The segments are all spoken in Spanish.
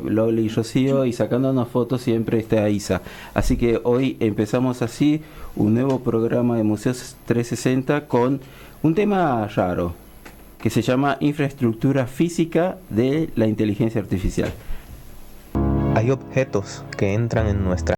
Loli y Rocío, y sacándonos fotos siempre está Isa. Así que hoy empezamos así un nuevo programa de Museos 360 con un tema raro que se llama Infraestructura Física de la Inteligencia Artificial. Hay objetos que entran en nuestra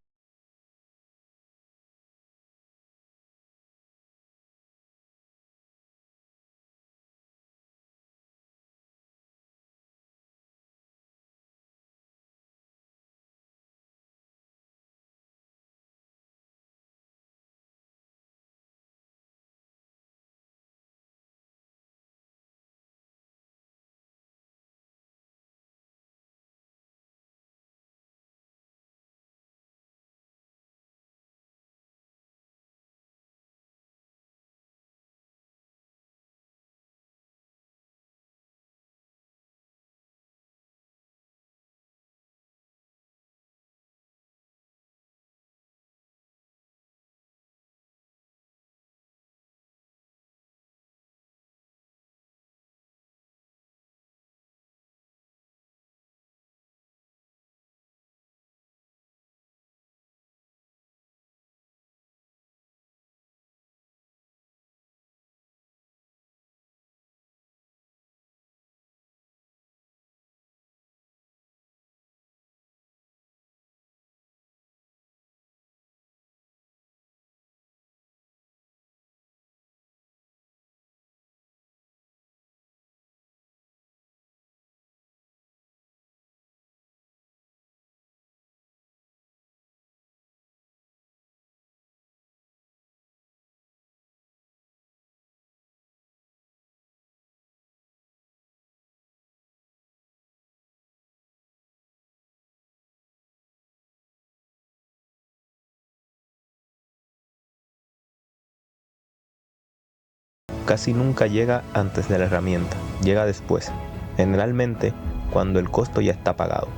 casi nunca llega antes de la herramienta, llega después, generalmente cuando el costo ya está pagado.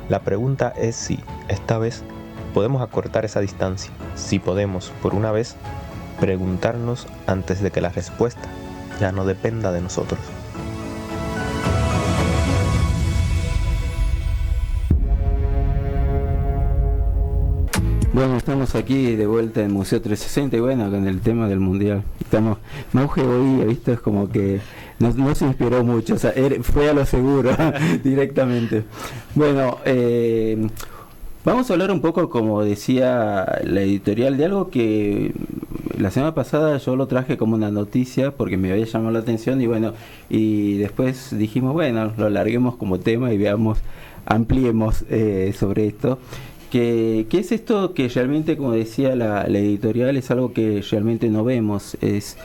La pregunta es si, esta vez, podemos acortar esa distancia, si podemos, por una vez, preguntarnos antes de que la respuesta ya no dependa de nosotros. Bueno, estamos aquí de vuelta en Museo 360 y bueno, con el tema del mundial. Estamos, Mauge hoy, visto, es como que no se inspiró mucho, o sea, fue a lo seguro directamente. Bueno, vamos a hablar un poco, como decía la editorial, de algo que la semana pasada yo lo traje como una noticia porque me había llamado la atención y bueno, y después dijimos, bueno, lo larguemos como tema y veamos, ampliemos sobre esto. ¿Qué es esto que realmente, como decía la editorial, es algo que realmente no vemos? Es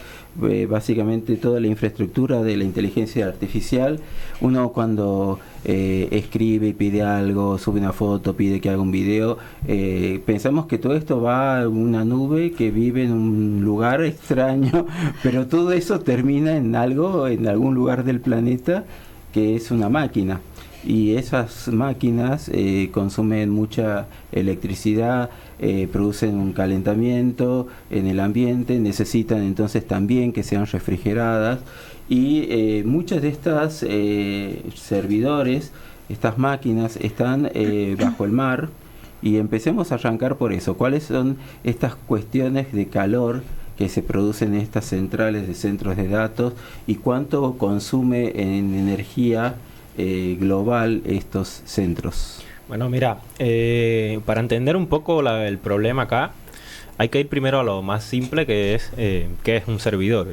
básicamente toda la infraestructura de la inteligencia artificial. Uno cuando escribe y pide algo, sube una foto, pide que haga un video, pensamos que todo esto va a una nube que vive en un lugar extraño, pero todo eso termina en algo, en algún lugar del planeta que es una máquina. Y esas máquinas consumen mucha electricidad, producen un calentamiento en el ambiente, necesitan entonces también que sean refrigeradas y muchas de estas servidores, estas máquinas están bajo el mar y empecemos a arrancar por eso. ¿Cuáles son estas cuestiones de calor que se producen en estas centrales de centros de datos y cuánto consume en energía global estos centros? Bueno, mira, para entender un poco el problema acá, hay que ir primero a lo más simple que es qué es un servidor.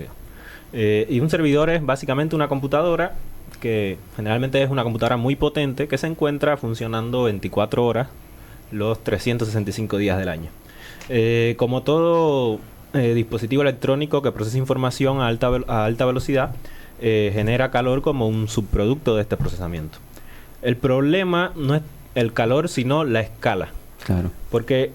Y un servidor es básicamente una computadora que generalmente es una computadora muy potente que se encuentra funcionando 24 horas los 365 días del año. Como todo dispositivo electrónico que procesa información a alta velocidad, genera calor como un subproducto de este procesamiento. El problema no es el calor, sino la escala. Claro. Porque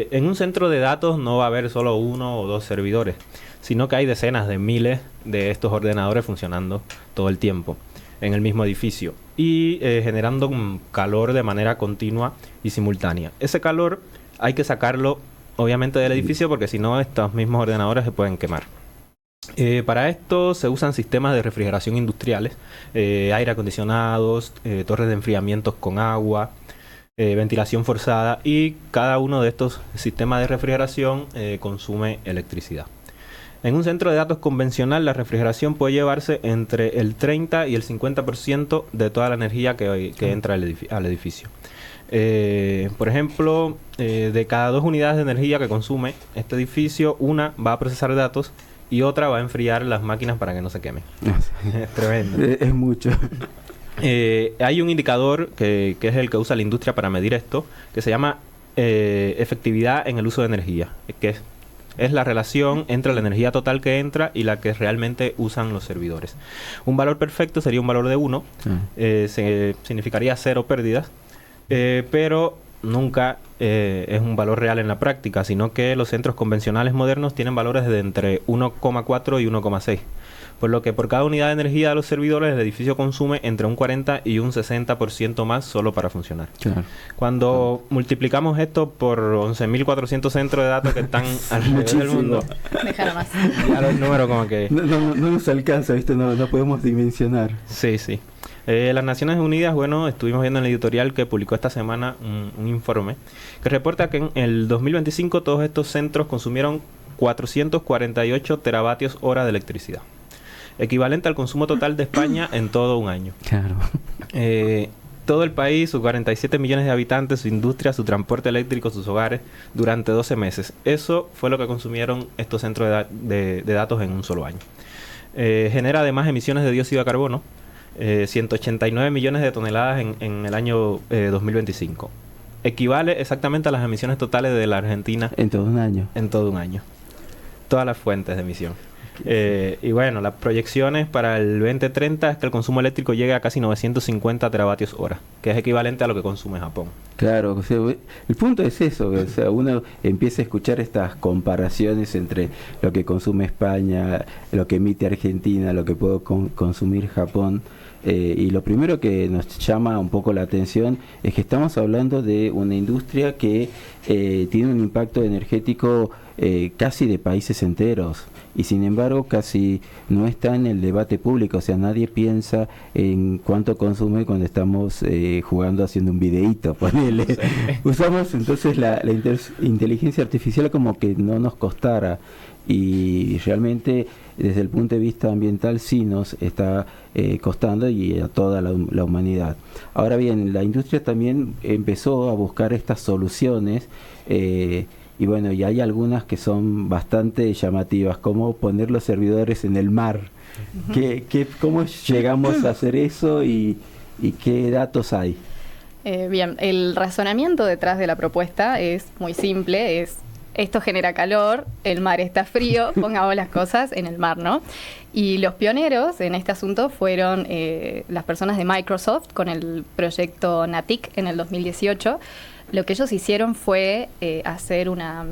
en un centro de datos no va a haber solo uno o dos servidores, sino que hay decenas de miles de estos ordenadores funcionando todo el tiempo en el mismo edificio y generando calor de manera continua y simultánea. Ese calor hay que sacarlo obviamente del edificio porque si no estos mismos ordenadores se pueden quemar. Para esto se usan sistemas de refrigeración industriales, aire acondicionados, torres de enfriamiento con agua, ventilación forzada, y cada uno de estos sistemas de refrigeración consume electricidad. En un centro de datos convencional, la refrigeración puede llevarse entre el 30 y el 50% de toda la energía que entra al edificio. Por ejemplo, de cada 2 unidades de energía que consume este edificio, una va a procesar datos y otra va a enfriar las máquinas para que no se quemen. Es tremendo. Es mucho. Hay un indicador que es el que usa la industria para medir esto, que se llama efectividad en el uso de energía, que es la relación entre la energía total que entra y la que realmente usan los servidores. Un valor perfecto sería un valor de 1, significaría 0 pérdidas, pero nunca es un valor real en la práctica, sino que los centros convencionales modernos tienen valores de entre 1,4 y 1,6. Por lo que por cada unidad de energía de los servidores, el edificio consume entre un 40 y un 60% más solo para funcionar. Claro. Cuando multiplicamos esto por 11.400 centros de datos que están alrededor del mundo, déjalo más. Ya los números como que... No nos alcanza, ¿viste? No podemos dimensionar. Sí. Las Naciones Unidas, bueno, estuvimos viendo en el editorial que publicó esta semana un informe que reporta que en el 2025 todos estos centros consumieron 448 teravatios hora de electricidad, equivalente al consumo total de España en todo un año. Claro. Todo el país, sus 47 millones de habitantes, su industria, su transporte eléctrico, sus hogares, durante 12 meses. Eso fue lo que consumieron estos centros de datos en un solo año. Genera además emisiones de dióxido de carbono, 189 millones de toneladas en el año 2025. Equivale exactamente a las emisiones totales de la Argentina. En todo un año. En todo un año. Todas las fuentes de emisión. Y bueno, las proyecciones para el 2030 es que el consumo eléctrico llegue a casi 950 teravatios hora, que es equivalente a lo que consume Japón. Claro, o sea, el punto es eso, o sea, uno empieza a escuchar estas comparaciones entre lo que consume España, lo que emite Argentina, lo que puede consumir Japón. Y lo primero que nos llama un poco la atención es que estamos hablando de una industria que tiene un impacto energético casi de países enteros, y sin embargo casi no está en el debate público. O sea, nadie piensa en cuánto consume cuando estamos jugando, haciendo un videíto, ponele. Sí. Usamos entonces la inteligencia artificial como que no nos costara, y realmente desde el punto de vista ambiental sí nos está costando, y a toda la humanidad. Ahora bien, la industria también empezó a buscar estas soluciones, y bueno, y hay algunas que son bastante llamativas, como poner los servidores en el mar. ¿Cómo llegamos a hacer eso y qué datos hay? Bien, el razonamiento detrás de la propuesta es muy simple, esto genera calor, el mar está frío, pongamos las cosas en el mar, ¿no? Y los pioneros en este asunto fueron las personas de Microsoft con el proyecto NATIC en el 2018. Lo que ellos hicieron fue hacer una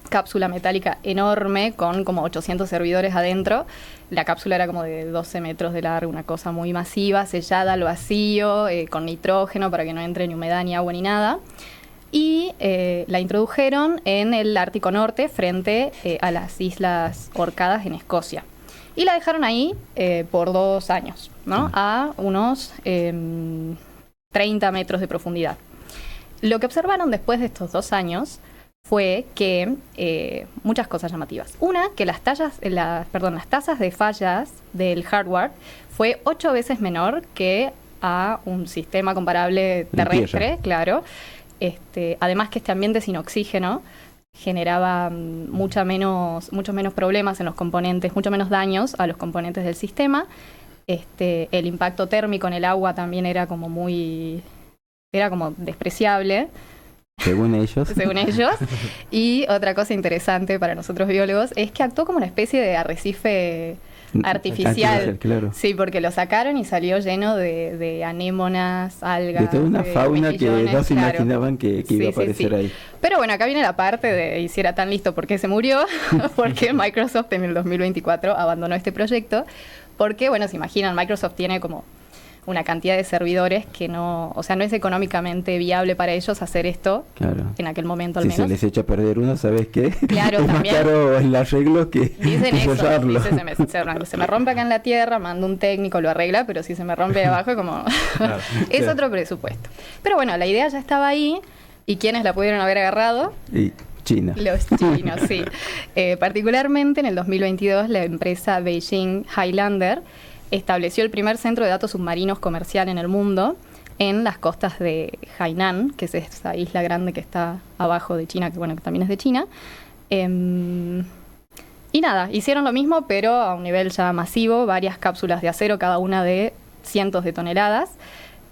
cápsula metálica enorme con como 800 servidores adentro. La cápsula era como de 12 metros de largo, una cosa muy masiva, sellada al vacío, con nitrógeno para que no entre ni humedad, ni agua, ni nada. Y la introdujeron en el Ártico Norte, frente a las Islas Orcadas en Escocia. Y la dejaron ahí por 2 años, ¿no? A unos 30 metros de profundidad. Lo que observaron después de estos 2 años fue que muchas cosas llamativas. Una, que las tasas de fallas del hardware fue 8 veces menor que a un sistema comparable terrestre, claro. Además que este ambiente sin oxígeno generaba mucho menos problemas en los componentes, mucho menos daños a los componentes del sistema. El impacto térmico en el agua también era como despreciable. Según ellos. Según ellos. Y otra cosa interesante para nosotros biólogos es que actuó como una especie de arrecife artificial. Claro. Sí, porque lo sacaron y salió lleno de anémonas, algas. De toda una fauna que no se imaginaban que iba a aparecer ahí. Pero bueno, acá viene la parte de, y si era tan listo, ¿por qué se murió? Porque Microsoft en el 2024 abandonó este proyecto. Porque, bueno, se imaginan, Microsoft tiene como una cantidad de servidores que no, o sea, no es económicamente viable para ellos hacer esto en aquel momento al si menos. Se les echa a perder uno, ¿sabes qué? Claro, es también. Más caro el arreglo que dicen eso, cerrarlo. Se me rompe acá en la tierra, mando un técnico, lo arregla, pero si se me rompe de abajo, como es otro presupuesto. Pero bueno, la idea ya estaba ahí, y ¿quiénes la pudieron haber agarrado? Y China. Los chinos, sí. Particularmente en el 2022, la empresa Beijing Highlander estableció el primer centro de datos submarinos comercial en el mundo en las costas de Hainan, que es esa isla grande que está abajo de China, que bueno, que también es de China. Y nada, hicieron lo mismo, pero a un nivel ya masivo, varias cápsulas de acero, cada una de cientos de toneladas.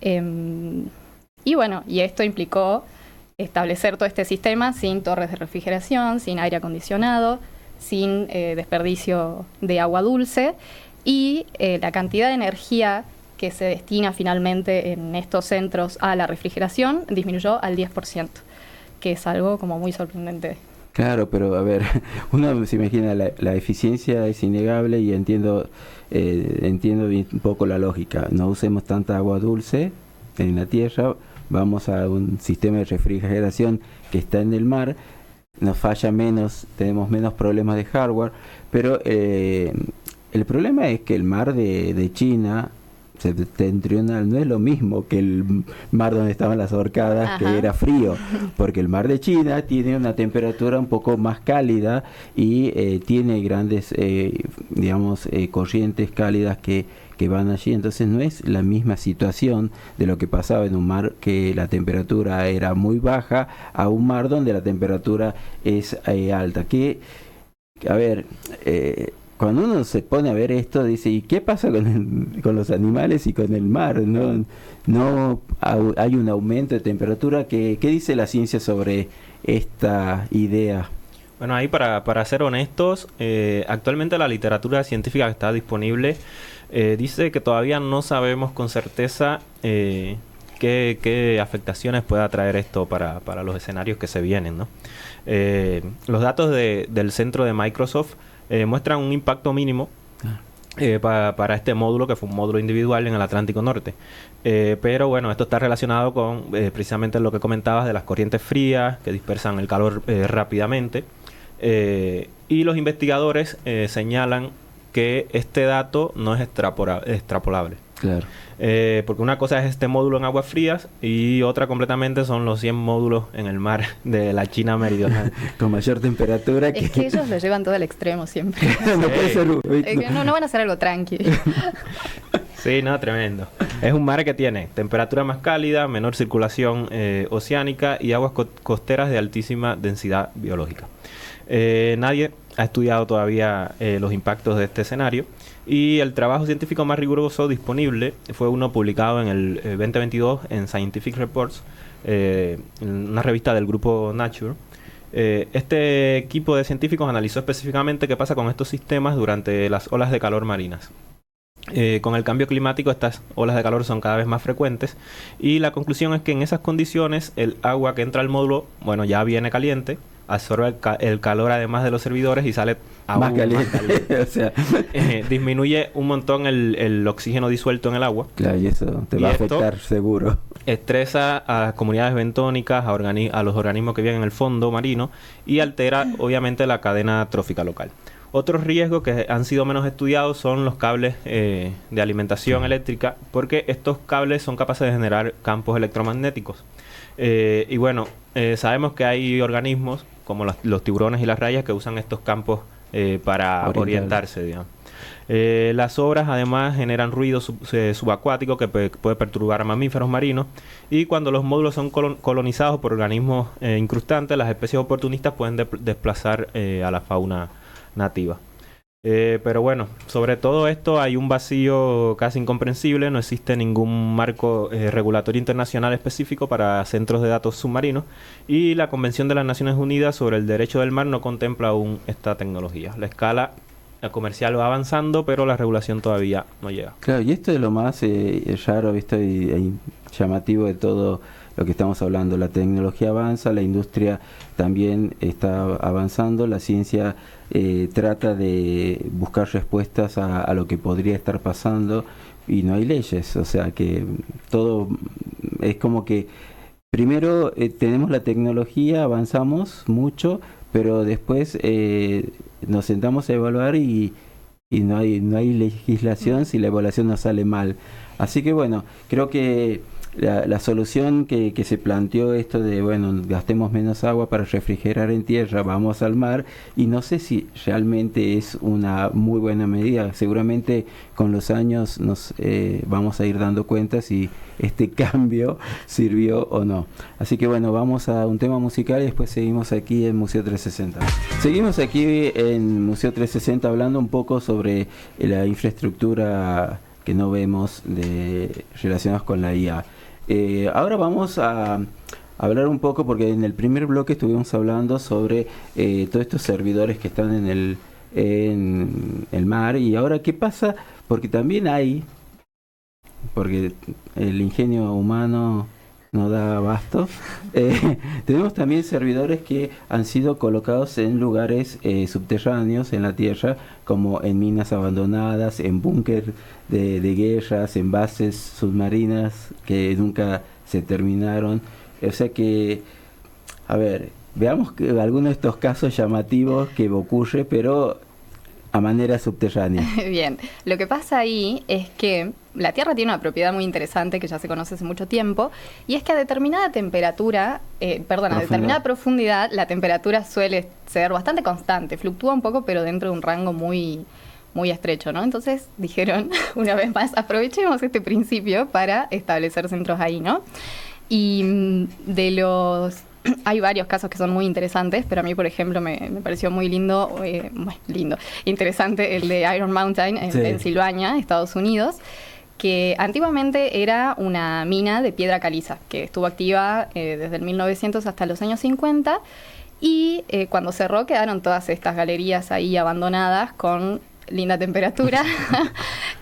Y bueno, y esto implicó establecer todo este sistema sin torres de refrigeración, sin aire acondicionado, sin desperdicio de agua dulce, y la cantidad de energía que se destina finalmente en estos centros a la refrigeración disminuyó al 10%, que es algo como muy sorprendente. Claro, pero a ver, uno se imagina la eficiencia es innegable y entiendo un poco la lógica. No usemos tanta agua dulce en la tierra, vamos a un sistema de refrigeración que está en el mar, nos falla menos, tenemos menos problemas de hardware, pero el problema es que el mar de China septentrional no es lo mismo que el mar donde estaban las Orcadas, que era frío, porque el mar de China tiene una temperatura un poco más cálida y tiene grandes, corrientes cálidas que van allí, entonces no es la misma situación de lo que pasaba en un mar que la temperatura era muy baja a un mar donde la temperatura es alta, cuando uno se pone a ver esto, dice, ¿y qué pasa con los animales y con el mar? No hay un aumento de temperatura. ¿Qué dice la ciencia sobre esta idea? Bueno, ahí para ser honestos, actualmente la literatura científica que está disponible dice que todavía no sabemos con certeza qué afectaciones pueda traer esto para los escenarios que se vienen, ¿no? Los datos del centro de Microsoft muestran un impacto mínimo para este módulo, que fue un módulo individual en el Atlántico Norte. Pero bueno, esto está relacionado con precisamente lo que comentabas de las corrientes frías que dispersan el calor rápidamente. Y los investigadores señalan que este dato no es extrapolable. Claro. Porque una cosa es este módulo en aguas frías y otra completamente son los 100 módulos en el mar de la China meridional. Con mayor temperatura. Es que ellos lo llevan todo al extremo siempre. No puede ser. No van a hacer algo tranqui. Sí, no, tremendo. Es un mar que tiene temperatura más cálida, menor circulación oceánica y aguas costeras de altísima densidad biológica. Nadie ha estudiado todavía los impactos de este escenario. Y el trabajo científico más riguroso disponible fue uno publicado en el 2022 en Scientific Reports, en una revista del grupo Nature. Este equipo de científicos analizó específicamente qué pasa con estos sistemas durante las olas de calor marinas. Con el cambio climático, estas olas de calor son cada vez más frecuentes y la conclusión es que en esas condiciones el agua que entra al módulo, bueno, ya viene caliente, absorbe el calor además de los servidores y sale aún más caliente. O sea, disminuye un montón el oxígeno disuelto en el agua. Claro, y eso te va a afectar seguro. Estresa a las comunidades bentónicas, a los organismos que viven en el fondo marino y altera obviamente la cadena trófica local. Otros riesgos que han sido menos estudiados son los cables de alimentación eléctrica, porque estos cables son capaces de generar campos electromagnéticos. Y bueno, sabemos que hay organismos como los tiburones y las rayas que usan estos campos para orientarse, digamos. Las obras además generan ruido subacuático que puede perturbar a mamíferos marinos, y cuando los módulos son colonizados por organismos incrustantes, las especies oportunistas pueden desplazar a la fauna nativa. Pero bueno, sobre todo esto hay un vacío casi incomprensible. No existe ningún marco regulatorio internacional específico para centros de datos submarinos, y la Convención de las Naciones Unidas sobre el Derecho del Mar no contempla aún esta tecnología. La escala comercial va avanzando, pero la regulación todavía no llega. Claro, y esto es lo más raro, ¿visto? y llamativo de todo lo que estamos hablando. La tecnología avanza, la industria también está avanzando, la ciencia trata de buscar respuestas a lo que podría estar pasando, y no hay leyes, o sea que todo es como que primero tenemos la tecnología, avanzamos mucho, pero después nos sentamos a evaluar y no hay legislación si la evaluación nos sale mal. Así que bueno, creo que la solución que se planteó esto de, bueno, gastemos menos agua para refrigerar en tierra, vamos al mar, y no sé si realmente es una muy buena medida. Seguramente con los años nos vamos a ir dando cuenta si este cambio sirvió o no. Así que bueno, vamos a un tema musical y después seguimos aquí en Museo 360. Seguimos aquí en Museo 360 hablando un poco sobre la infraestructura que no vemos relacionados con la IA. Ahora vamos a hablar un poco, porque en el primer bloque estuvimos hablando sobre todos estos servidores que están en el mar, y ahora qué pasa, porque también porque el ingenio humano no da abasto. Tenemos también servidores que han sido colocados en lugares subterráneos en la tierra, como en minas abandonadas, en búnker de guerras, en bases submarinas que nunca se terminaron. O sea que, a ver, veamos algunos de estos casos llamativos que ocurre, pero a manera subterránea. Bien, lo que pasa ahí es que la Tierra tiene una propiedad muy interesante que ya se conoce hace mucho tiempo, y es que a determinada temperatura, a determinada profundidad, la temperatura suele ser bastante constante, fluctúa un poco, pero dentro de un rango muy, muy estrecho, ¿no? Entonces dijeron, una vez más, aprovechemos este principio para establecer centros ahí, ¿no? Y hay varios casos que son muy interesantes, pero a mí, por ejemplo, me pareció muy interesante el de Iron Mountain en Pensilvania, Estados Unidos, que antiguamente era una mina de piedra caliza, que estuvo activa desde el 1900 hasta los años 50, y cuando cerró quedaron todas estas galerías ahí abandonadas con linda temperatura.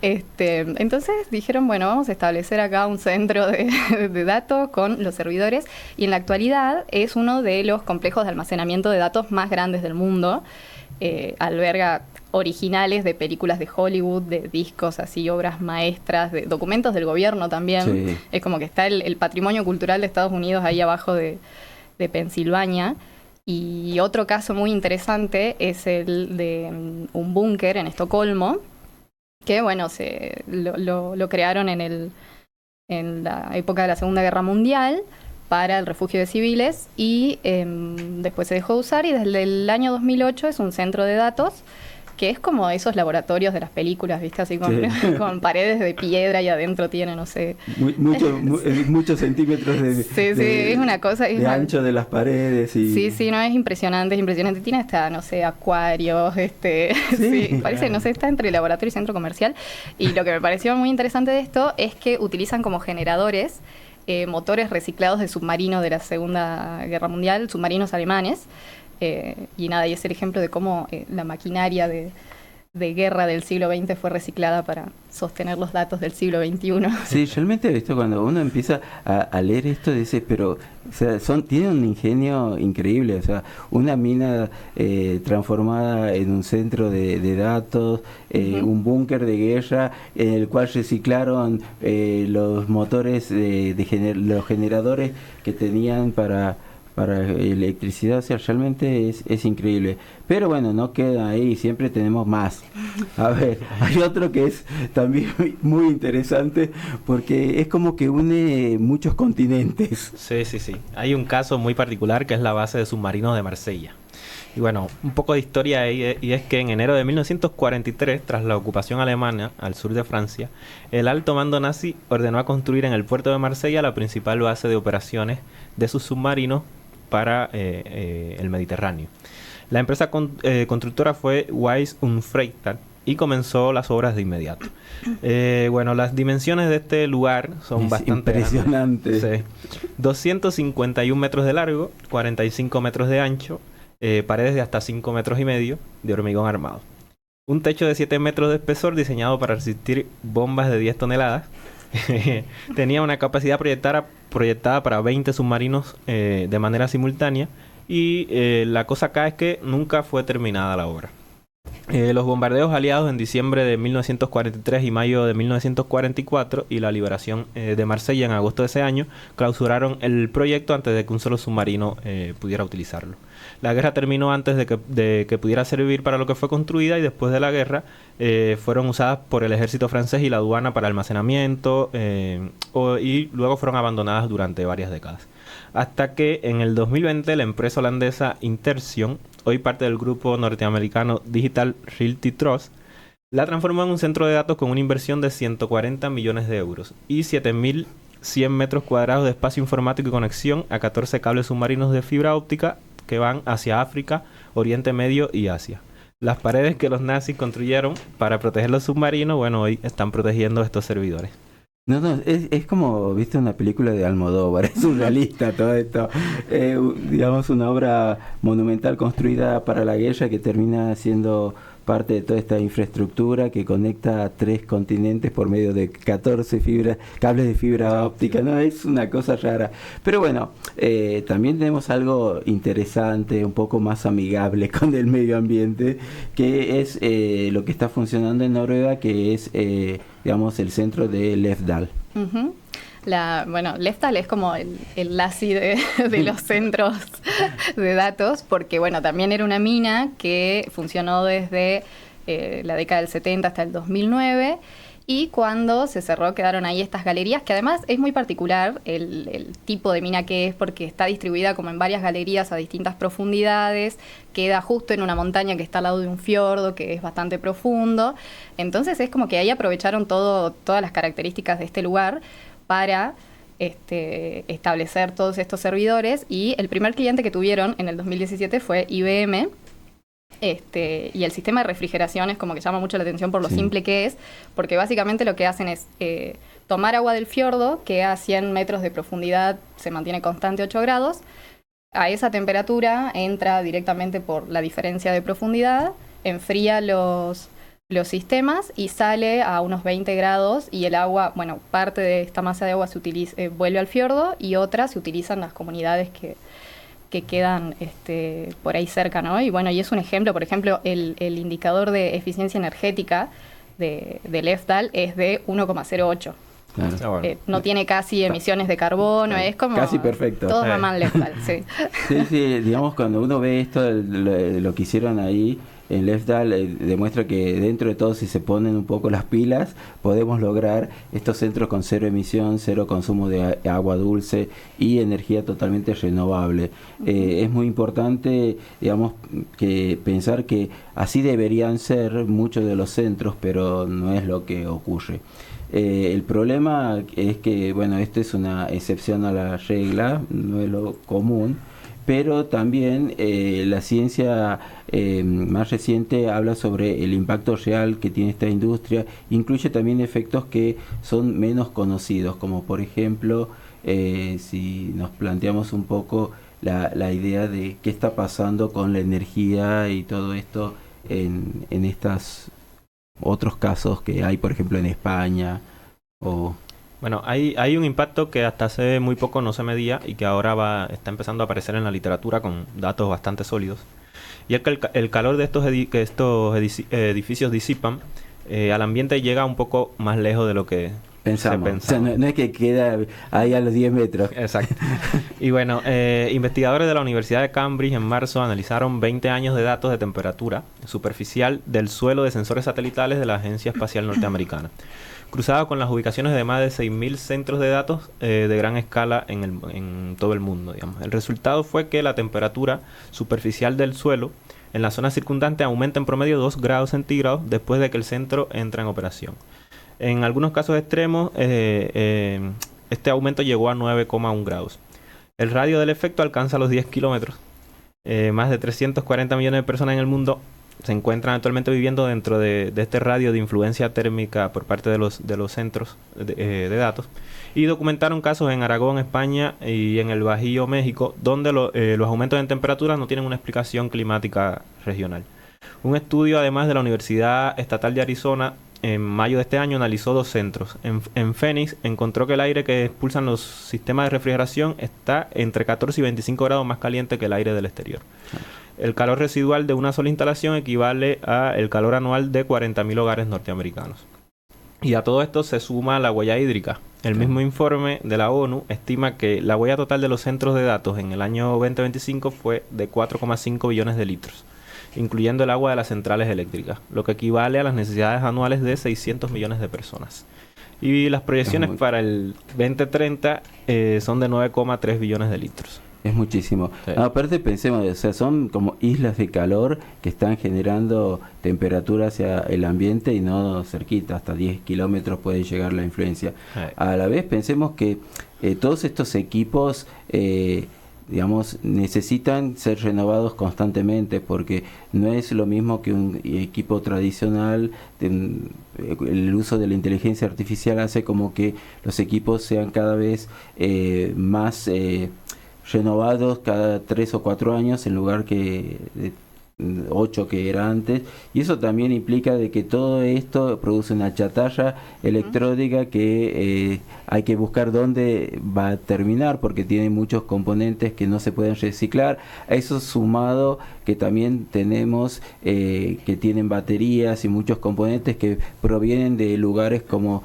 Entonces dijeron, bueno, vamos a establecer acá un centro de datos con los servidores, y en la actualidad es uno de los complejos de almacenamiento de datos más grandes del mundo. Alberga originales de películas de Hollywood, de discos así, obras maestras, de documentos del gobierno también. Sí. Es como que está el patrimonio cultural de Estados Unidos ahí abajo de Pensilvania. Y otro caso muy interesante es el de un búnker en Estocolmo, que bueno, lo crearon en la época de la Segunda Guerra Mundial para el refugio de civiles, y después se dejó de usar, y desde el año 2008 es un centro de datos que es como esos laboratorios de las películas, ¿viste? Así con paredes de piedra, y adentro tiene, no sé... Muchos centímetros de es una cosa... de ancho de las paredes. Y... Sí, no, es impresionante. Tiene hasta, no sé, acuarios, parece, no sé, está entre laboratorio y centro comercial. Y lo que me pareció muy interesante de esto es que utilizan como generadores motores reciclados de submarinos de la Segunda Guerra Mundial, submarinos alemanes. Y es el ejemplo de cómo la maquinaria de guerra del siglo XX fue reciclada para sostener los datos del siglo XXI. Sí, realmente esto, cuando uno empieza a leer esto, dice, pero o sea, tienen un ingenio increíble. O sea, una mina transformada en un centro de datos, un búnker de guerra en el cual reciclaron los motores los generadores que tenían para electricidad. O sea, realmente es increíble. Pero bueno, no queda ahí, siempre tenemos más. A ver, hay otro que es también muy interesante, porque es como que une muchos continentes. Sí. Hay un caso muy particular que es la base de submarinos de Marsella. Y bueno, un poco de historia ahí, y es que en enero de 1943, tras la ocupación alemana al sur de Francia, el alto mando nazi ordenó a construir en el puerto de Marsella la principal base de operaciones de sus submarinos para el Mediterráneo. La empresa constructora fue Weiss und Freytag y comenzó las obras de inmediato. Las dimensiones de este lugar son bastante impresionantes. Sí. 251 metros de largo, 45 metros de ancho, paredes de hasta 5 metros y medio de hormigón armado. Un techo de 7 metros de espesor diseñado para resistir bombas de 10 toneladas. Tenía una capacidad proyectada para 20 submarinos de manera simultánea, y la cosa acá es que nunca fue terminada la obra. Los bombardeos aliados en diciembre de 1943 y mayo de 1944 y la liberación de Marsella en agosto de ese año clausuraron el proyecto antes de que un solo submarino pudiera utilizarlo. La guerra terminó antes de que pudiera servir para lo que fue construida, y después de la guerra fueron usadas por el ejército francés y la aduana para almacenamiento y luego fueron abandonadas durante varias décadas. Hasta que en el 2020 la empresa holandesa Interxion, hoy parte del grupo norteamericano Digital Realty Trust, la transformó en un centro de datos con una inversión de 140 millones de euros y 7.100 metros cuadrados de espacio informático y conexión a 14 cables submarinos de fibra óptica que van hacia África, Oriente Medio y Asia. Las paredes que los nazis construyeron para proteger los submarinos, bueno, hoy están protegiendo estos servidores. No, es como, viste, una película de Almodóvar, es surrealista todo esto. Digamos, una obra monumental construida para la guerra que termina siendo parte de toda esta infraestructura que conecta a 3 continentes por medio de 14 cables de fibra óptica, ¿no? Es una cosa rara. Pero bueno, también tenemos algo interesante, un poco más amigable con el medio ambiente, que es lo que está funcionando en Noruega, que es, digamos, el centro de Lefdal. Uh-huh. Lefdal es como el Lassi de los centros de datos, porque bueno, también era una mina que funcionó desde la década del 70 hasta el 2009, y cuando se cerró quedaron ahí estas galerías, que además es muy particular el tipo de mina que es, porque está distribuida como en varias galerías a distintas profundidades, queda justo en una montaña que está al lado de un fiordo que es bastante profundo, entonces es como que ahí aprovecharon todas las características de este lugar para establecer todos estos servidores, y el primer cliente que tuvieron en el 2017 fue IBM, y el sistema de refrigeración es como que llama mucho la atención por lo simple que es, porque básicamente lo que hacen es tomar agua del fiordo, que a 100 metros de profundidad se mantiene constante 8 grados, a esa temperatura entra directamente por la diferencia de profundidad, enfría los sistemas y sale a unos 20 grados, y el agua, bueno, parte de esta masa de agua se vuelve al fiordo y otra se utiliza en las comunidades que quedan por ahí cerca, ¿no? Y bueno, y es un ejemplo, por ejemplo, el indicador de eficiencia energética de Lefdal es de 1,08. Claro. No tiene casi emisiones de carbono, es como... Casi perfecto. Todo mamá en Lefdal, sí. Sí, digamos, cuando uno ve esto, lo que hicieron ahí en Lefdal, demuestra que dentro de todo, si se ponen un poco las pilas, podemos lograr estos centros con 0 emisión, 0 consumo de agua dulce y energía totalmente renovable. Es muy importante, digamos, que pensar que así deberían ser muchos de los centros, pero no es lo que ocurre. El problema es que, bueno, esto es una excepción a la regla, no es lo común, pero también la ciencia más reciente habla sobre el impacto real que tiene esta industria, incluye también efectos que son menos conocidos, como por ejemplo, si nos planteamos un poco la idea de qué está pasando con la energía y todo esto en estos otros casos que hay, por ejemplo, en España o... Bueno, hay un impacto que hasta hace muy poco no se medía y que ahora está empezando a aparecer en la literatura con datos bastante sólidos. Y es que el calor de estos edificios disipan al ambiente llega un poco más lejos de lo que pensamos. O sea, no es que queda ahí a los 10 metros. Exacto. Y bueno, investigadores de la Universidad de Cambridge en marzo analizaron 20 años de datos de temperatura superficial del suelo de sensores satelitales de la Agencia Espacial Norteamericana, cruzado con las ubicaciones de más de 6.000 centros de datos de gran escala en todo el mundo, digamos. El resultado fue que la temperatura superficial del suelo en la zona circundante aumenta en promedio 2 grados centígrados después de que el centro entra en operación. En algunos casos extremos, este aumento llegó a 9,1 grados. El radio del efecto alcanza los 10 kilómetros. Más de 340 millones de personas en el mundo se encuentran actualmente viviendo dentro de este radio de influencia térmica por parte de los centros de datos, y documentaron casos en Aragón, España, y en el Bajío, México, donde los aumentos en temperatura no tienen una explicación climática regional. Un estudio, además, de la Universidad Estatal de Arizona en mayo de este año analizó 2 centros. En Phoenix encontró que el aire que expulsan los sistemas de refrigeración está entre 14 y 25 grados más caliente que el aire del exterior. el calor residual de una sola instalación equivale al calor anual de 40.000 hogares norteamericanos. Y a todo esto se suma la huella hídrica. El mismo informe de la ONU estima que la huella total de los centros de datos en el año 2025 fue de 4,5 billones de litros, incluyendo el agua de las centrales eléctricas, lo que equivale a las necesidades anuales de 600 millones de personas. Y las proyecciones para el 2030 son de 9,3 billones de litros. Es muchísimo. Sí. Aparte pensemos, o sea, son como islas de calor que están generando temperatura hacia el ambiente y no cerquita, hasta 10 kilómetros puede llegar la influencia. A la vez pensemos que todos estos equipos, digamos, necesitan ser renovados constantemente, porque no es lo mismo que un equipo tradicional. El uso de la inteligencia artificial hace como que los equipos sean cada vez más renovados cada 3 o 4 años en lugar que de 8 que era antes, y eso también implica de que todo esto produce una chatarra electrónica que hay que buscar dónde va a terminar, porque tiene muchos componentes que no se pueden reciclar. A eso sumado que también tenemos que tienen baterías y muchos componentes que provienen de lugares como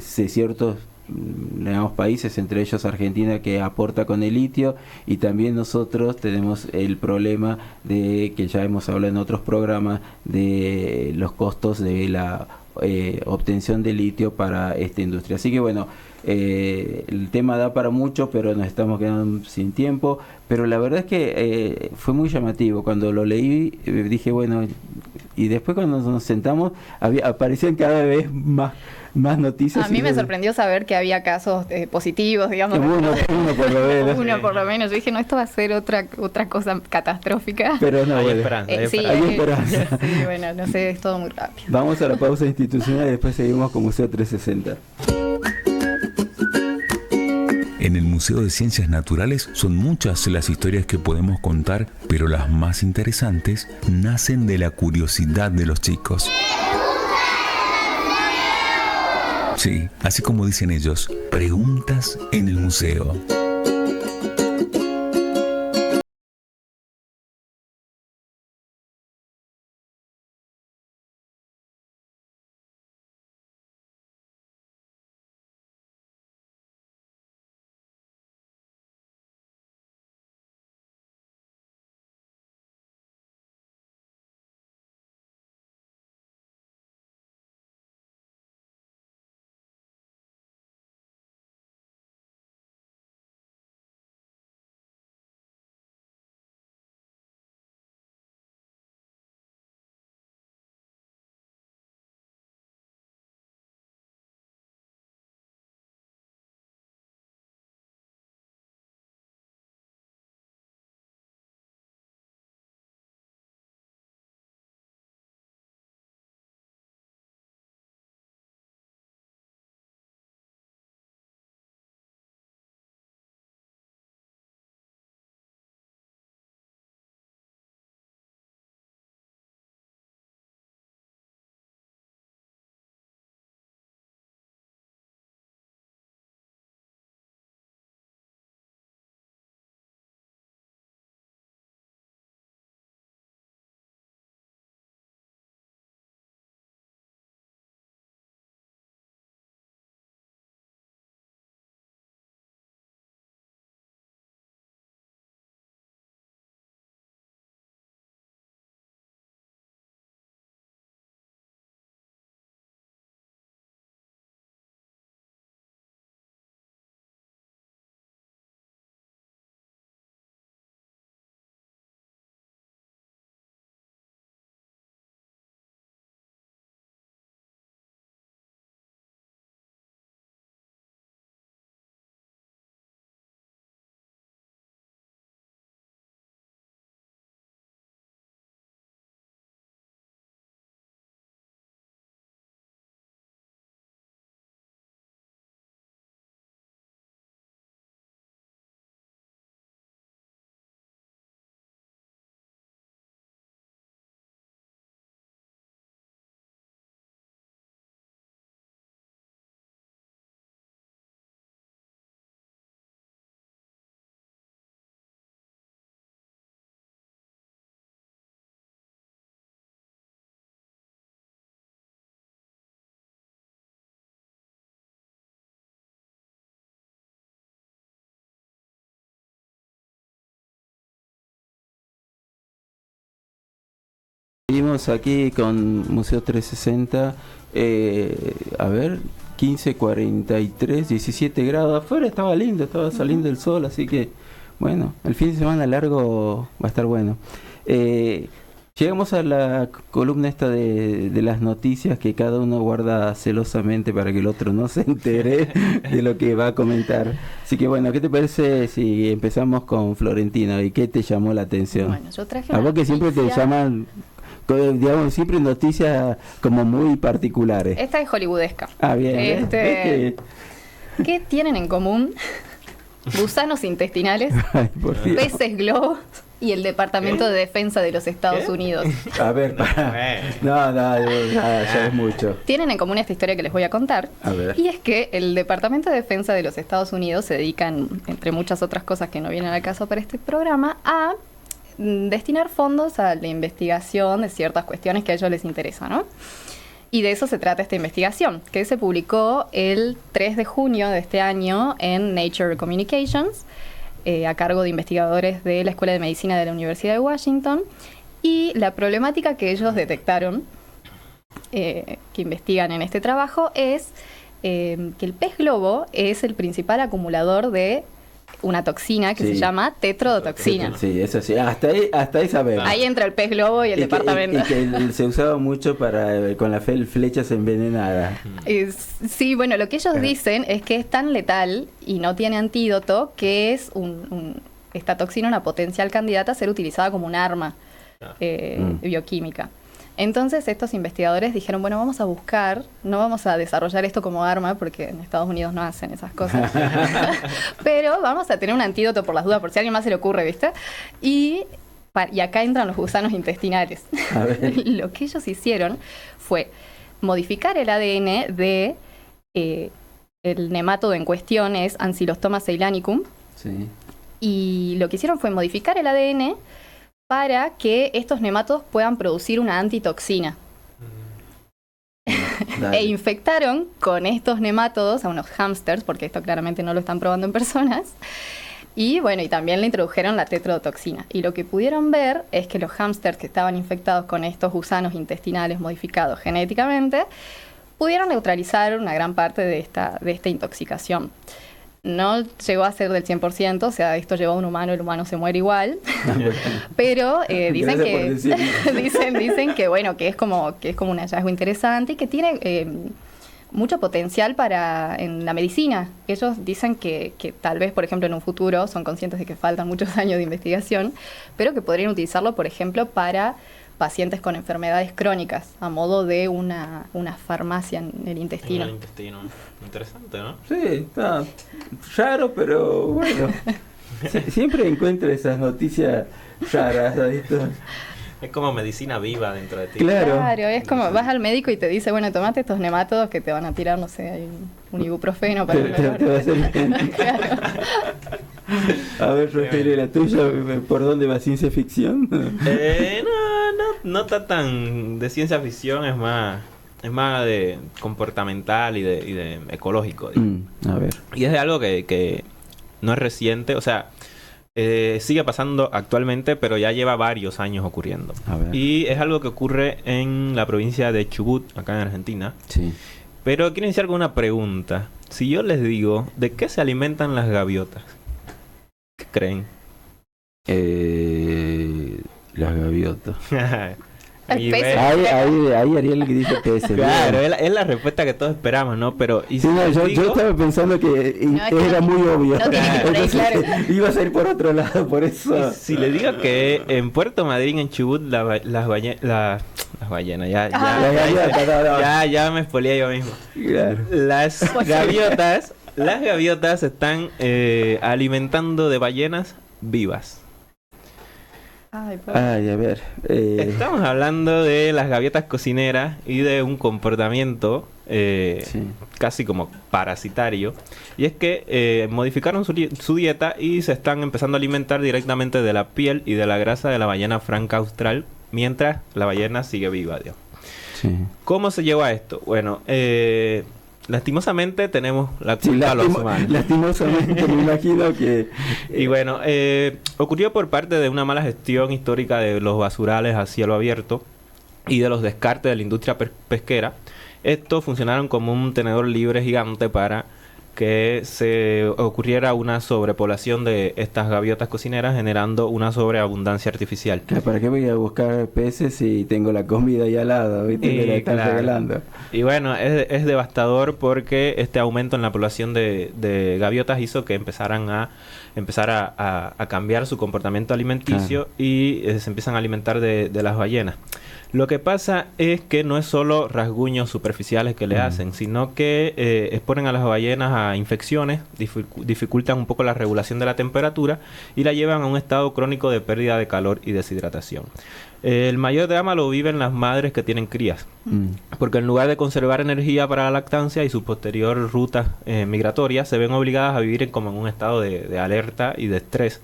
ciertos, digamos, países, entre ellos Argentina, que aporta con el litio, y también nosotros tenemos el problema de que ya hemos hablado en otros programas de los costos de la obtención de litio para esta industria. Así que bueno, el tema da para mucho, pero nos estamos quedando sin tiempo. Pero la verdad es que fue muy llamativo. Cuando lo leí dije, bueno, y después cuando nos sentamos aparecían cada vez más noticias. A mí me sorprendió saber que había casos positivos, digamos. Uno por lo menos. Uno por lo menos. Yo dije, no, esto va a ser otra cosa catastrófica. Pero no, Hay bueno, esperanza, hay Sí, esperanza. sí, bueno, no sé, es todo muy rápido. Vamos a la pausa institucional y después seguimos con Museo 360. En el Museo de Ciencias Naturales son muchas las historias que podemos contar, pero las más interesantes nacen de la curiosidad de los chicos. Sí, así como dicen ellos, preguntas en el museo. estamos aquí con Museo 360. A ver, 15:43, 17 grados. Afuera estaba lindo, estaba saliendo el sol, así que, bueno, el fin de semana largo va a estar bueno. Llegamos a la columna esta de las noticias que cada uno guarda celosamente para que el otro no se entere de lo que va a comentar. Así que bueno, ¿qué te parece si empezamos con Florentino? ¿Y qué te llamó la atención? Bueno, yo traje A una vos que siempre te noticia. llaman, digamos, siempre noticias como muy particulares. Esta es hollywoodesca. Ah, bien. ¿Ves ¿Qué tienen en común gusanos intestinales, Ay, por Dios. peces globos y el Departamento de Defensa de los Estados Unidos? A ver, para. No, ya es mucho. Tienen en común esta historia que les voy a contar. A ver. Y es que el Departamento de Defensa de los Estados Unidos se dedican, entre muchas otras cosas que no vienen al caso para este programa, a destinar fondos a la investigación de ciertas cuestiones que a ellos les interesan, ¿no? Y de eso se trata esta investigación, que se publicó el 3 de junio de este año en Nature Communications, a cargo de investigadores de la Escuela de Medicina de la Universidad de Washington. Y la problemática que ellos detectaron, que investigan en este trabajo, es que el pez globo es el principal acumulador de una toxina que Sí. se llama tetrodotoxina. Sí, eso sí. Hasta ahí sabemos. Ahí entra el pez globo y el departamento. Y que se usaba mucho para con las flechas envenenadas. Sí, bueno, lo que ellos dicen es que es tan letal y no tiene antídoto que es esta toxina una potencial candidata a ser utilizada como un arma bioquímica. Entonces estos investigadores dijeron, bueno, vamos a buscar, no vamos a desarrollar esto como arma porque en Estados Unidos no hacen esas cosas, pero vamos a tener un antídoto por las dudas, por si a alguien más se le ocurre, ¿viste? Y acá entran los gusanos intestinales. A ver. Lo que ellos hicieron fue modificar el ADN de el nemátodo en cuestión, es Ancylostoma ceylanicum, Sí. y lo que hicieron fue modificar el ADN para que estos nemátodos puedan producir una antitoxina. Dale. E infectaron con estos nemátodos a unos hámsters, porque esto claramente no lo están probando en personas. Y bueno, y también le introdujeron la tetrodotoxina. Y lo que pudieron ver es que los hámsters que estaban infectados con estos gusanos intestinales modificados genéticamente pudieron neutralizar una gran parte de esta intoxicación. No llegó a ser del 100%, o sea, esto llevó a un humano, el humano se muere igual. Pero dicen Gracias que por decirlo. dicen que bueno, que es como un hallazgo interesante y que tiene mucho potencial en la medicina. Ellos dicen que tal vez, por ejemplo, en un futuro, son conscientes de que faltan muchos años de investigación, pero que podrían utilizarlo, por ejemplo, para pacientes con enfermedades crónicas, a modo de una farmacia en el intestino. En el intestino. Interesante, ¿no? Sí, está raro, pero bueno. Siempre encuentro esas noticias raras, ¿viste? Es como medicina viva dentro de ti. Claro. Es como vas al médico y te dice, bueno, tomate estos nemátodos que te van a tirar, no sé, hay un ibuprofeno para el dolor. Te va a hacer bien. Claro. A ver, Rogelio, la tuya, ¿por dónde va? ¿Ciencia ficción? No está tan de ciencia ficción, es más de comportamental y de ecológico. Digo. A ver. Y es de algo que no es reciente, o sea, sigue pasando actualmente, pero ya lleva varios años ocurriendo. A ver. Y es algo que ocurre en la provincia de Chubut, acá en Argentina. Sí. Pero quiero iniciar con una pregunta. Si yo les digo, ¿de qué se alimentan las gaviotas? ¿Qué creen? Las gaviotas. Ahí El pez. ves. Ahí Ariel que dice peces. Claro, bien. es la respuesta que todos esperamos, ¿no? Pero ¿y Sí, si no, les yo digo? estaba pensando que No, es que era no- muy obvio. no tiene que ir por ahí, Entonces, claro. ibas a ir por otro lado, por eso. Y si les digo que en Puerto Madryn, en Chubut, las ballenas, ya, Las gaviotas, no. ya me spoileé yo mismo. Claro. Las gaviotas se están alimentando de ballenas vivas. Ay, pobre. Ay, a ver. Estamos hablando de las gaviotas cocineras y de un comportamiento Sí. casi como parasitario. Y es que modificaron su dieta y se están empezando a alimentar directamente de la piel y de la grasa de la ballena franca austral, mientras la ballena sigue viva, Dios. Sí. ¿Cómo se lleva a esto? Bueno, lastimosamente tenemos la Sí, culpa a los humanos. lastimosamente me imagino que... Y bueno, ocurrió por parte de una mala gestión histórica de los basurales a cielo abierto. y de los descartes de la industria pesquera. Estos funcionaron como un tenedor libre gigante para que se ocurriera una sobrepoblación de estas gaviotas cocineras, generando una sobreabundancia artificial. ¿Para qué voy a buscar peces si tengo la comida ahí al lado? ¿Viste? Me la están regalando. Y bueno, es devastador porque este aumento en la población de gaviotas hizo que empezar a cambiar su comportamiento alimenticio, y se empiezan a alimentar de las ballenas. Lo que pasa es que no es solo rasguños superficiales que le hacen, sino que exponen a las ballenas a infecciones, dificultan un poco la regulación de la temperatura y la llevan a un estado crónico de pérdida de calor y deshidratación. El mayor drama lo viven las madres que tienen crías, porque en lugar de conservar energía para la lactancia y su posterior ruta migratoria, se ven obligadas a vivir como en un estado de alerta y de estrés.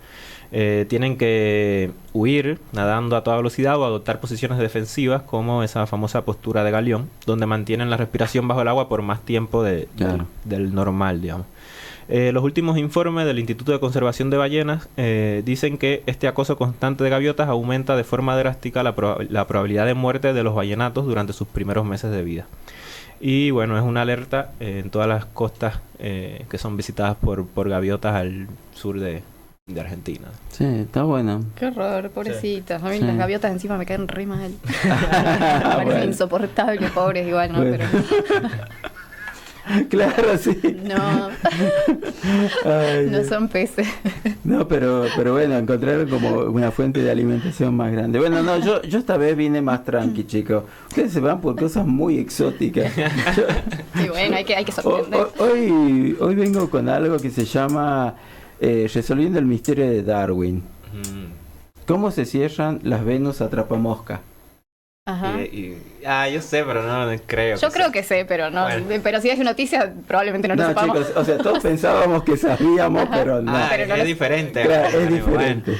Tienen que huir nadando a toda velocidad o adoptar posiciones defensivas, como esa famosa postura de galeón, donde mantienen la respiración bajo el agua por más tiempo del normal, digamos. Los últimos informes del Instituto de Conservación de Ballenas dicen que este acoso constante de gaviotas aumenta de forma drástica la probabilidad de muerte de los ballenatos durante sus primeros meses de vida. Y bueno, es una alerta en todas las costas que son visitadas por gaviotas al sur de Argentina. Sí, está bueno. Qué horror, pobrecitas. A mí Sí. las gaviotas encima me caen re mal. Me parecen insoportables, pobres igual, ¿no? Bueno. Claro, sí. No, Ay, no son peces. no, pero bueno, encontrar como una fuente de alimentación más grande. Bueno, no, yo esta vez vine más tranqui, chicos. Ustedes se van por cosas muy exóticas. Sí, bueno, hay que sorprender. Hoy vengo con algo que se llama resolviendo el misterio de Darwin. ¿Cómo se cierran las Venus atrapamosca? Ajá. Yo sé, pero no creo. Yo creo que sé, pero no. Bueno. Pero si es noticia, probablemente no lo No, sepamos. chicos, o sea, todos pensábamos que sabíamos, pero no. pero no es lo- diferente. Claro, es Bueno. diferente.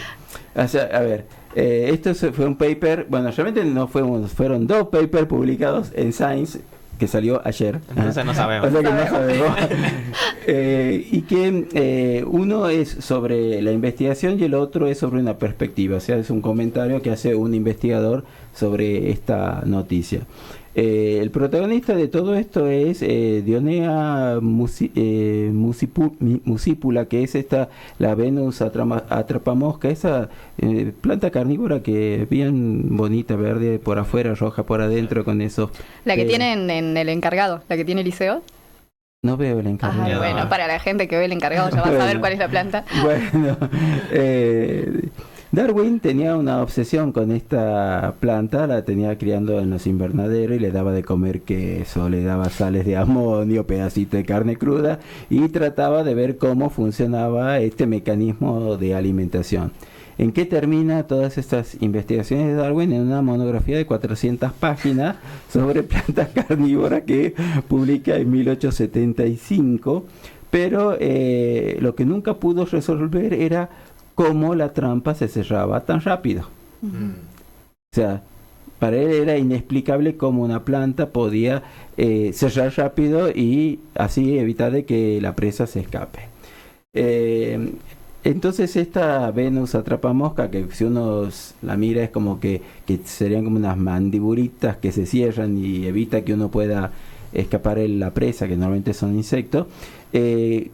O sea, a ver, esto fue un paper, bueno, realmente no fueron 2 papers publicados en Science, que salió ayer. Entonces no sabemos. O sea que no sabemos. Y que uno es sobre la investigación y el otro es sobre una perspectiva. O sea, es un comentario que hace un investigador sobre esta noticia. El protagonista de todo esto es Dionea muscipula, que es la Venus atrapamosca, esa planta carnívora que es bien bonita, verde por afuera, roja por adentro, con esos... La que tiene en el encargado, la que tiene Liceo. No veo el encargado. Ajá, Ya. bueno, para la gente que ve el encargado ya va a saber Bueno. cuál es la planta. Bueno, Darwin tenía una obsesión con esta planta, la tenía criando en los invernaderos y le daba de comer queso, le daba sales de amonio, pedacitos de carne cruda y trataba de ver cómo funcionaba este mecanismo de alimentación. ¿En qué termina todas estas investigaciones de Darwin? En una monografía de 400 páginas sobre plantas carnívoras que publica en 1875, pero lo que nunca pudo resolver era cómo la trampa se cerraba tan rápido. O sea, para él era inexplicable cómo una planta podía cerrar rápido y así evitar de que la presa se escape. Entonces esta Venus atrapamosca, que si uno la mira es como que serían como unas mandibulitas que se cierran y evita que uno pueda escapar la presa, que normalmente son insectos,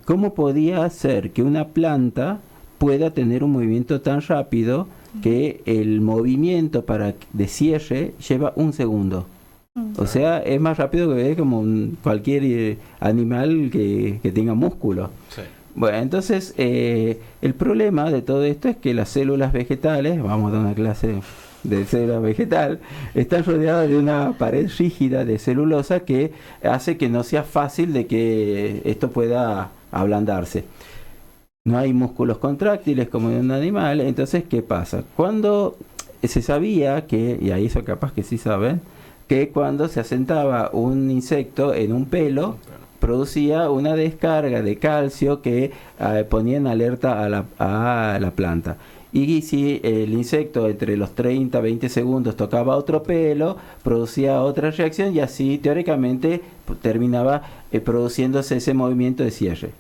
¿cómo podía hacer que una planta pueda tener un movimiento tan rápido que el movimiento de cierre lleva 1 segundo? O sea, es más rápido que como cualquier animal que tenga músculo. Sí. Bueno, entonces el problema de todo esto es que las células vegetales, vamos a dar una clase de célula vegetal, están rodeadas de una pared rígida de celulosa que hace que no sea fácil de que esto pueda ablandarse. No hay músculos contráctiles como en un animal. Entonces, ¿qué pasa? Cuando se sabía que, y ahí eso capaz que sí saben, que cuando se asentaba un insecto en un pelo, producía una descarga de calcio que ponía en alerta a la planta. Y si el insecto entre los 30 20 segundos tocaba otro pelo, producía otra reacción y así teóricamente terminaba produciéndose ese movimiento de cierre.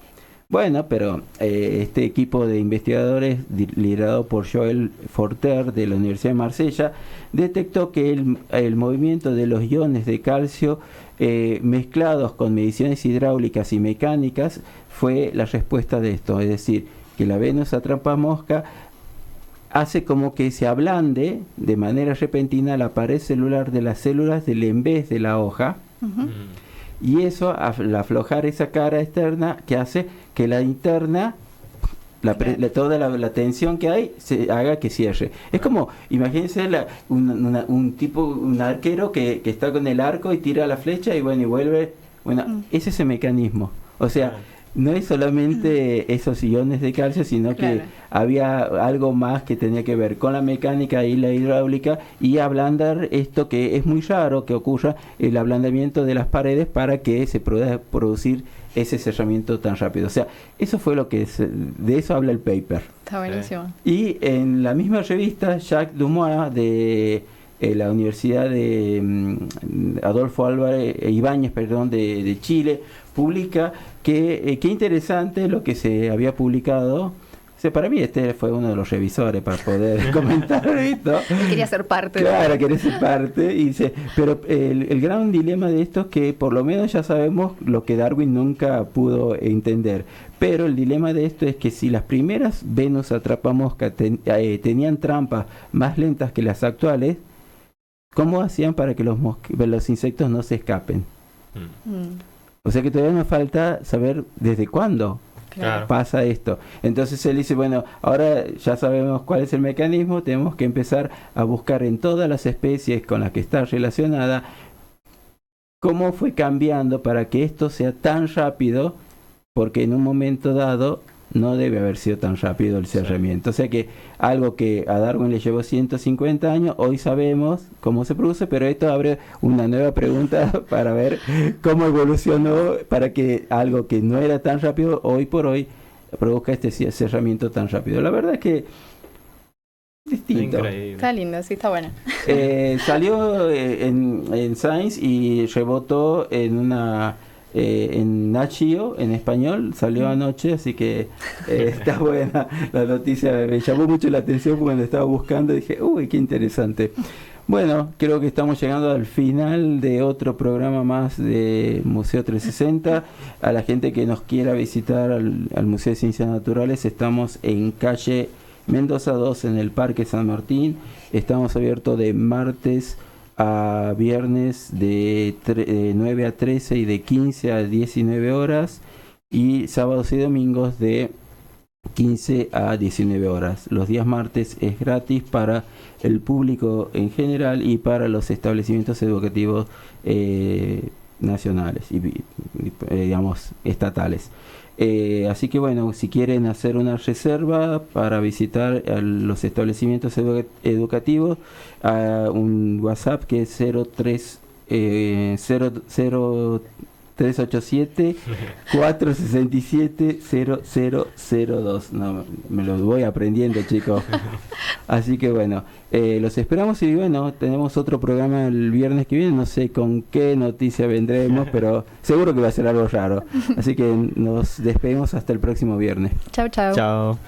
Bueno, pero este equipo de investigadores liderado por Joël Forter de la Universidad de Marsella detectó que el movimiento de los iones de calcio mezclados con mediciones hidráulicas y mecánicas fue la respuesta de esto, es decir, que la Venus atrapamosca hace como que se ablande de manera repentina la pared celular de las células del envés de la hoja. Y eso, al aflojar esa cara externa, que hace que la interna, toda la tensión que hay, se haga que cierre. Es como, imagínense un arquero que está con el arco y tira la flecha y bueno, y vuelve. Bueno, ese es el mecanismo. O sea, no es solamente esos iones de calcio, sino que había algo más que tenía que ver con la mecánica y la hidráulica y ablandar esto que es muy raro que ocurra, el ablandamiento de las paredes para que se pueda producir ese cerramiento tan rápido. O sea, eso fue de eso habla el paper. Está buenísimo. Y en la misma revista, Jacques Dumois de la Universidad de Adolfo Álvarez Ibáñez, de Chile, publica que qué interesante lo que se había publicado. O sea, para mí este fue uno de los revisores para poder comentar esto. Quería ser parte. Claro, quería ser parte. Y dice, pero el gran dilema de esto es que por lo menos ya sabemos lo que Darwin nunca pudo entender. Pero el dilema de esto es que si las primeras Venus atrapamosca tenían trampas más lentas que las actuales, ¿cómo hacían para que los insectos no se escapen? O sea que todavía nos falta saber desde cuándo pasa esto. Entonces él dice, bueno, ahora ya sabemos cuál es el mecanismo, tenemos que empezar a buscar en todas las especies con las que está relacionada cómo fue cambiando para que esto sea tan rápido, porque en un momento dado no debe haber sido tan rápido el cerramiento. O sea que algo que a Darwin le llevó 150 años, hoy sabemos cómo se produce, pero esto abre una nueva pregunta para ver cómo evolucionó para que algo que no era tan rápido, hoy por hoy, produzca este cerramiento tan rápido. La verdad es que distinto. Increíble. Está lindo, sí, está bueno. Salió en Science y rebotó en Nat Geo, en español, salió anoche, así que está buena la noticia. Me llamó mucho la atención cuando estaba buscando, dije, uy, qué interesante. Bueno, creo que estamos llegando al final de otro programa más de Museo 360. A la gente que nos quiera visitar al Museo de Ciencias Naturales, estamos en calle Mendoza 2, en el Parque San Martín. Estamos abiertos de martes a viernes de 9 a 13 y de 15 a 19 horas y sábados y domingos de 15 a 19 horas. Los días martes es gratis para el público en general y para los establecimientos educativos nacionales y digamos estatales. Así que bueno, si quieren hacer una reserva para visitar los establecimientos educativos, un WhatsApp que es 0387 467 0002. No, me lo voy aprendiendo, chicos. Así que bueno, los esperamos y bueno, tenemos otro programa el viernes que viene. No sé con qué noticia vendremos, pero seguro que va a ser algo raro. Así que nos despedimos hasta el próximo viernes. Chao, chao. Chao.